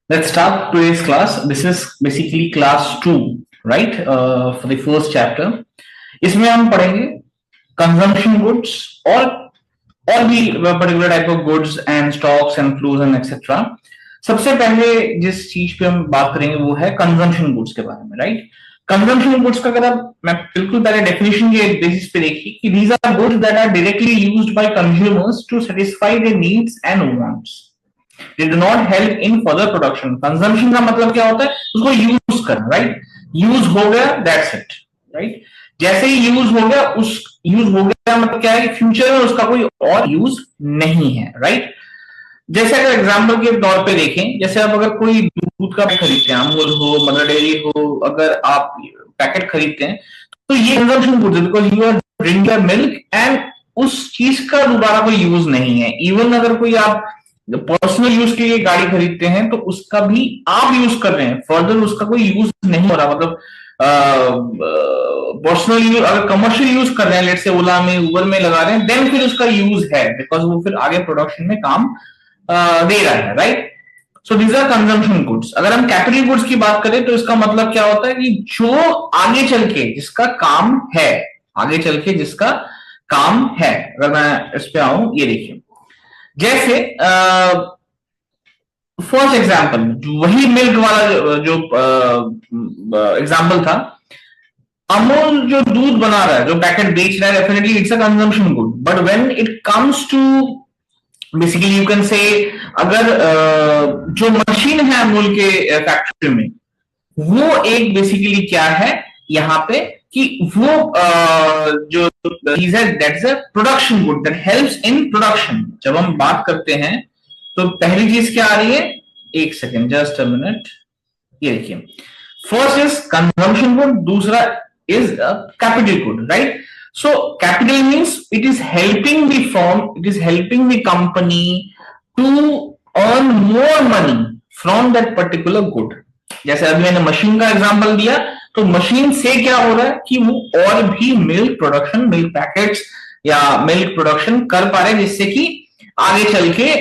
Let's start today's class. This is basically class 2, right? For the first chapter. इसमें हम पढ़ेंगे consumption goods और भी particular type of goods and stocks and flows and etc. सबसे पहले जिस चीज पे हम बात करेंगे वो है consumption goods के बारे में, right? Consumption goods का अगर मैं बिल्कुल पहले definition के बेसिस पे देखिए कि these are goods that are directly used by consumers to satisfy their needs and wants. They do not help in further production. Consumption का मतलब क्या होता है? उसको यूज करना, राइट? यूज हो गया, दैट्स इट, राइट? जैसे ही यूज हो गया, उस यूज हो गया मतलब क्या है? फ्यूचर में उसका कोई और यूज नहीं है, राइट? जैसे अगर एग्जाम्पल के तौर पे देखें, जैसे आप अगर कोई दूध का खरीदते हैं, अमूल हो, मदर डेयरी हो, अगर आप पैकेट खरीदते हैं तो ये कंजम्पशन गुड्स है, because you are drink your milk and उस चीज का दोबारा कोई यूज नहीं है। इवन अगर कोई आप पर्सनल यूज के लिए गाड़ी खरीदते हैं तो उसका भी आप यूज कर रहे हैं, फर्दर उसका कोई यूज नहीं हो रहा। मतलब पर्सनल यूज, अगर कमर्शियल यूज कर रहे हैं, लेट से ओला में, उबर में लगा रहे हैं, देन फिर उसका यूज है, बिकॉज वो फिर आगे प्रोडक्शन में काम दे रहा है, right? So these are consumption goods. अगर हम कैपिटल गुड्स की बात करें तो इसका मतलब क्या होता है कि जो आगे चल के जिसका काम है, आगे चल के जिसका काम है। अगर मैं इस पे आऊं, ये देखिए, जैसे फर्स्ट एग्जाम्पल वही मिल्क वाला जो एग्जाम्पल था, अमूल जो दूध बना रहा है, जो पैकेट बेच रहा है, definitely it's a consumption good. But when it comes to basically you can say, अगर जो मशीन है अमूल के फैक्ट्री में, वो एक बेसिकली क्या है यहाँ पे कि वो जो चीज है that's a production good that helps in production. जब हम बात करते हैं तो पहली चीज क्या आ रही है, एक सेकेंड, जस्ट अ मिनट, ये देखिए, फर्स्ट इज कंजम्पशन गुड, दूसरा is capital good, right? So capital means it is helping the firm, it is helping the company to earn more money from that particular good. जैसे अभी मैंने machine का example दिया, तो machine से क्या हो रहा है कि वो और भी मिल्क प्रोडक्शन, मिल्क पैकेट्स या मिल्क प्रोडक्शन कर पा रहे हैं, जिससे कि आगे चल के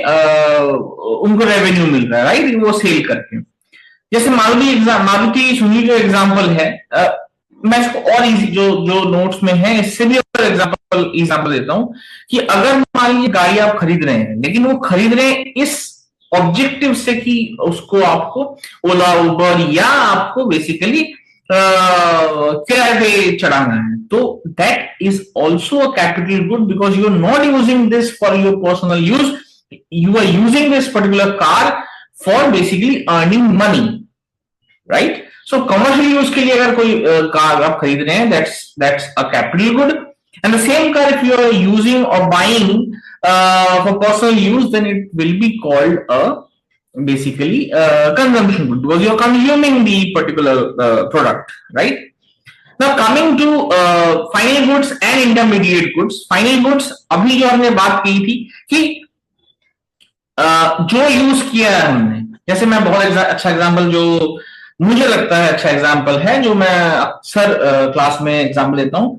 उनको रेवेन्यू मिल रहा है, राइट? वो सेल करके। जैसे मारुति सुजुकी का एग्जांपल है, मैं इसको और इजी जो जो नोट्स में है इससे भी और एग्जांपल देता हूं कि अगर मान लीजिए गाड़ी आप खरीद रहे हैं, लेकिन वो खरीद रहे हैं इस ऑब्जेक्टिव से कि उसको आपको ओला, उबर या आपको बेसिकली किराए पे चढ़ाना है, तो that is also a capital good, because you are not using this for your personal use, you are using this particular car for basically earning money, right? So commercial use के लिए अगर कोई car आप खरीद रहे हैं, that's a capital good. And the same car if you are using और buying for personal use, then it will be called a basically consumption good, because you are consuming the particular product, right? Now coming to final goods and intermediate goods. Final goods अभी जो हमने बात की थी कि जो use किया है हमने, जैसे मैं बहुत अच्छा एग्जांपल जो मुझे लगता है अच्छा एग्जाम्पल है, जो मैं अक्सर क्लास में एग्जाम्पल देता हूं,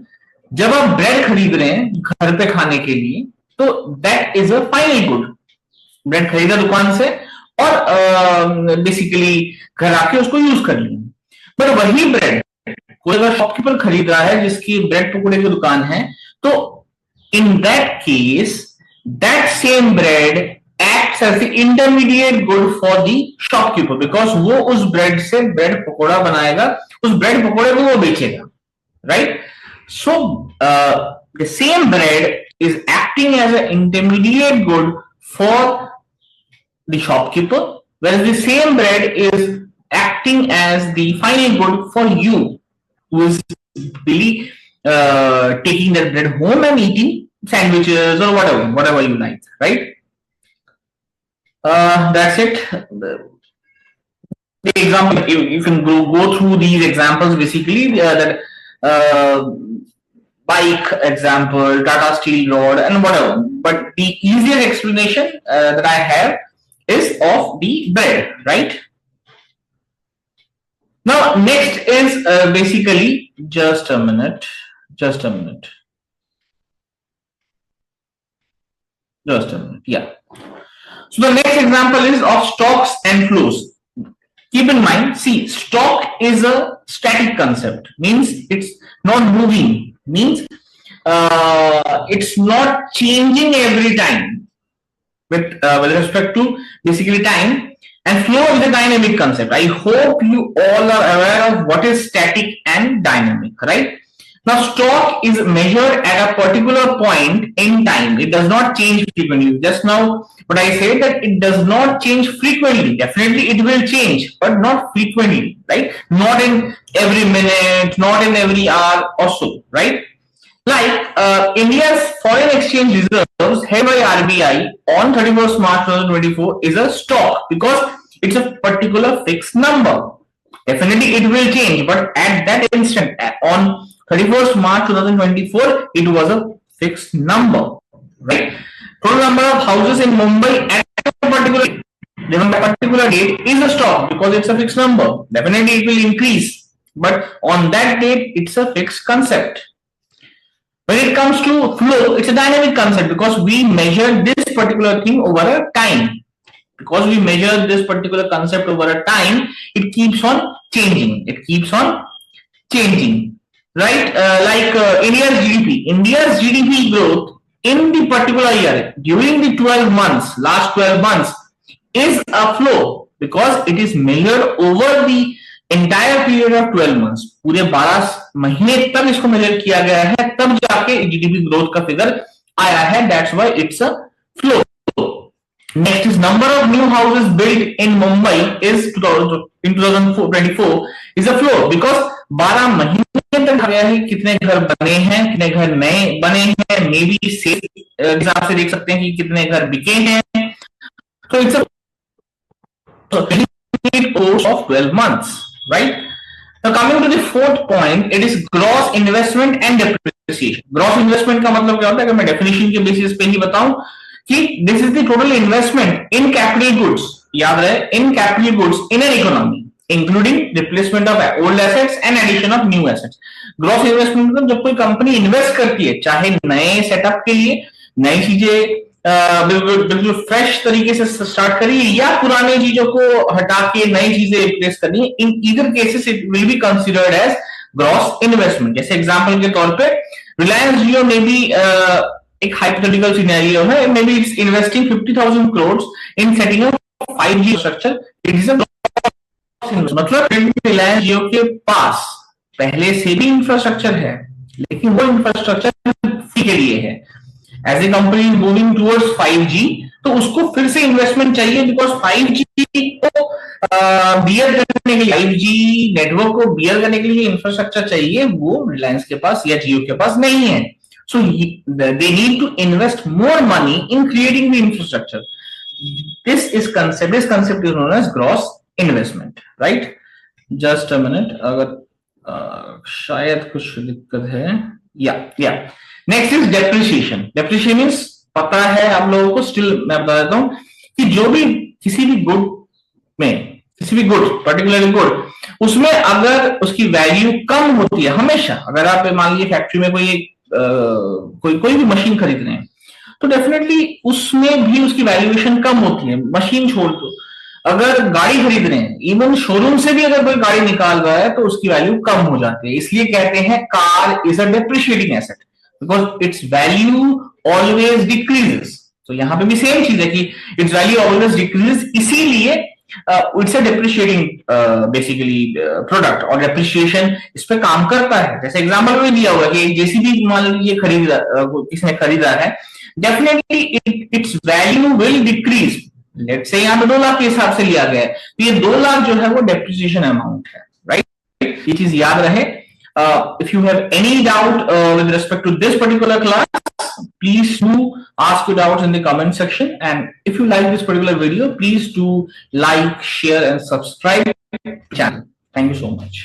जब आप ब्रेड खरीद रहे हैं घर पे खाने के लिए, तो that is a final good. Bread खरीदा दुकान से और बेसिकली घर आके उसको यूज कर लिया। पर वही ब्रेड कोई अगर शॉपकीपर खरीद रहा है जिसकी ब्रेड पकौड़े की दुकान है, तो in that case that same bread acts as the intermediate good for the shopkeeper, because वो उस ब्रेड से ब्रेड पकोड़ा बनाएगा, उस ब्रेड पकोड़े को वो बेचेगा, right? So the same bread is acting as an intermediate good for the shopkeeper, whereas the same bread is acting as the final good for you, who is really taking that bread home and eating sandwiches or whatever you like, right? That's it. The example, you can go through these examples, basically that bike example, Tata Steel rod, and whatever. But the easier explanation that I have is of the bread, right? Now next is basically, just a minute. Yeah. So the next example is of stocks and flows. keep in mind, see, stock is a static concept, means it's not moving, means it's not changing every time with respect to basically time. And flow is a dynamic concept. I hope you all are aware of what is static and dynamic, right? Now, stock is measured at a particular point in time. It does not change frequently. Just now, but I said that it does not change frequently. Definitely, it will change, but not frequently, right? Not in every minute, not in every hour or so, right? Like India's foreign exchange reserves held by RBI on 31st March 2024 is a stock because it's a particular fixed number. Definitely it will change, but at that instant, on 31st March 2024, it was a fixed number, right? Total number of houses in Mumbai at a particular date is a stock because it's a fixed number. Definitely it will increase, but on that date, it's a fixed concept. When it comes to flow, it's a dynamic concept because we measure this particular thing over a time. Because we measure this particular concept over a time, it keeps on changing. It keeps on changing, right? India's GDP growth in the particular year during the 12 months, last 12 months, is a flow because it is measured over the entire period of 12 months. पूरे 12 महीने तक इसको major किया गया है, तब जाके GDP growth का फिगर आया है. That's why it's a flow. Next is number of new houses built in Mumbai is in 2024 is a flow because 12 महीने तक गया है कितने घर बने हैं, कितने घर नए बने हैं, मे बी सेल हिसाब से देख सकते हैं कि कितने घर बिके हैं. So it's a course of 12 months. Right? Now coming to the fourth point, it is gross investment and depreciation. Gross investment का मतलब क्या होता है? अगर मैं definition के basis पे ही बताऊं कि this is the total investment in capital goods. याद रहे, in capital goods in an economy, including replacement of old assets and addition of new assets. Gross investment मतलब जब कोई कंपनी इन्वेस्ट करती है, चाहे नए सेटअप के लिए, नई चीजें बिल्कुल फ्रेश तरीके से स्टार्ट करिए या पुराने चीजों को हटा के नई चीजें रिप्लेस करनी है. In either cases it will be considered as gross investment. जैसे एग्जांपल के तौर पे रिलायंस जियो में भी एक हाइपोथेटिकल सिनेरियो है, may be it's investing 50,000 crore in setting up 5G structure. It is a gross investment. मतलब रिलायंस जियो के पास पहले से भी इंफ्रास्ट्रक्चर है, लेकिन वो इंफ्रास्ट्रक्चर फ्री के लिए है. As a company is moving towards 5G, तो उसको फिर से इन्वेस्टमेंट चाहिए बिकॉज 5G को बियर करने के लिए, 5G नेटवर्क को बियर करने के लिए इंफ्रास्ट्रक्चर चाहिए, वो रिलायंस के पास या जियो के पास नहीं है. So they need to invest more money in creating the infrastructure. This concept is known as gross investment, right? Just a minute, अगर शायद कुछ दिक्कत है. या next is depreciation. Depreciation means पता है आप लोगों को, स्टिल मैं बता देता हूं कि जो भी किसी भी गुड में, किसी भी गुड पर्टिकुलरली गुड, उसमें अगर उसकी वैल्यू कम होती है हमेशा, अगर आप मान लीजिए फैक्ट्री में कोई भी मशीन खरीद रहे हैं तो डेफिनेटली उसमें भी उसकी वैल्यूएशन कम होती है. मशीन छोड़ दो, अगर गाड़ी खरीद रहे हैं, इवन शोरूम से भी अगर कोई गाड़ी निकाल रहा है तो उसकी वैल्यू कम हो जाती है. इसलिए कहते हैं car is a depreciating asset because its value always decreases. तो यहाँ पे भी सेम चीज है कि its value always decreases, इसीलिए it's a depreciating basically product, और depreciation इस पे काम करता है. जैसे एग्जांपल में दिया हुआ कि जेसीबी मान लीजिए किसने खरीदा है, definitely its value will decrease. Let's say यहाँ पे 2 लाख के हिसाब से लिया गया है, तो ये 2 लाख जो है वो depreciation amount है, right? ये चीज याद रहे. If you have any doubt with respect to this particular class, please do ask your doubts in the comment section. And if you like this particular video, please do like, share, and subscribe to the channel. Thank you so much.